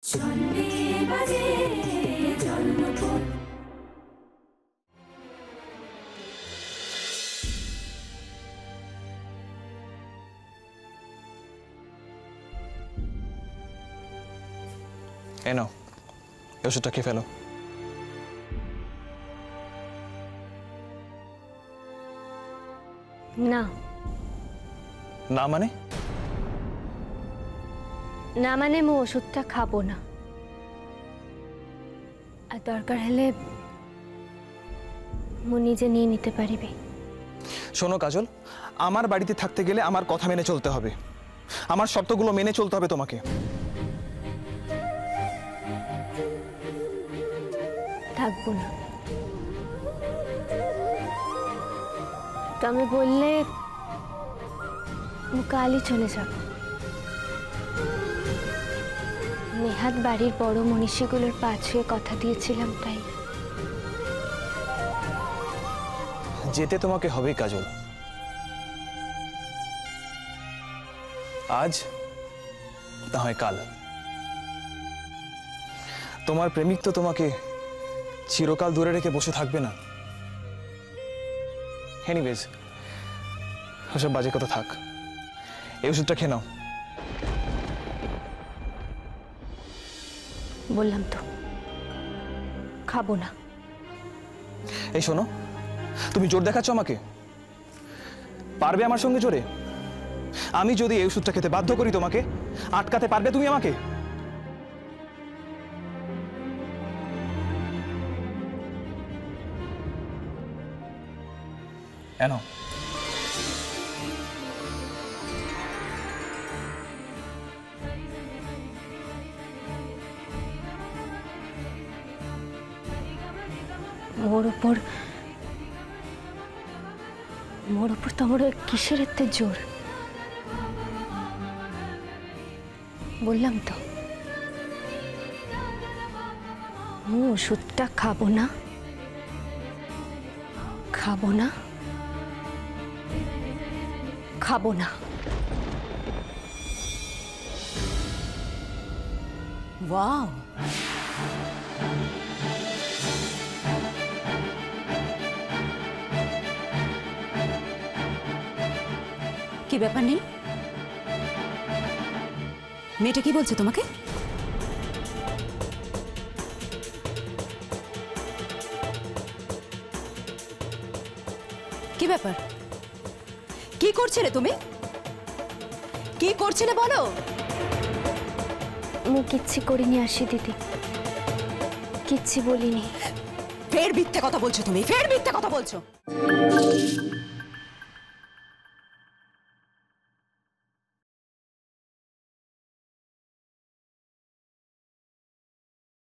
এই নাও, ওষুধটা খেয়ে ফেলো। না। না মানে? না মানে মু ওষুধটা খাবো না, আর দরকার হলে মু নিজে নিয়ে নিতে পারিবে। শোনো কাজল, আমার বাড়িতে থাকতে গেলে আমার কথা মেনে চলতে হবে, আমার শর্তগুলো মেনে চলতে হবে তোমাকে। থাকবো না। তুমি বললে মু কালই চলে যাব। নেহাত বাড়ির বড় মনীষীগুলোর পা ছুঁয়ে কথা দিয়েছিলাম, তাই যেতে তোমাকে হবেই কাজল। আজ না হয় কাল। তোমার প্রেমিক তো তোমাকে চিরকাল দূরে রেখে বসে থাকবে না। এনিওয়েজ, ওসব বাজে কথা থাক, এই ওষুধটা খেয়ে নাও। বললাম তো খাবো না। এই শোনো, তুমি জোর দেখাচ্ছ আমাকে? পারবে আমার সঙ্গে জোরে? আমি যদি এই ওষুধটা খেতে বাধ্য করি তোমাকে, আটকাতে পারবে তুমি আমাকে? কেন? মোর উপর তোমার কিসের এত জোর? বললাম তো মু ওষুধটা খাবো না, খাবো না, খাবো না। ওয়াও, কি ব্যাপার নেই? মেয়েটা কি বলছে তোমাকে? কি ব্যাপার? কি করছিলে তুমি? কি করছিলে বলো? মু কিচ্ছি করিনি আসি দিদি, কিচ্ছি বলিনি। ফের মিথ্যে কথা বলছো তুমি, ফের মিথ্যে কথা বলছো।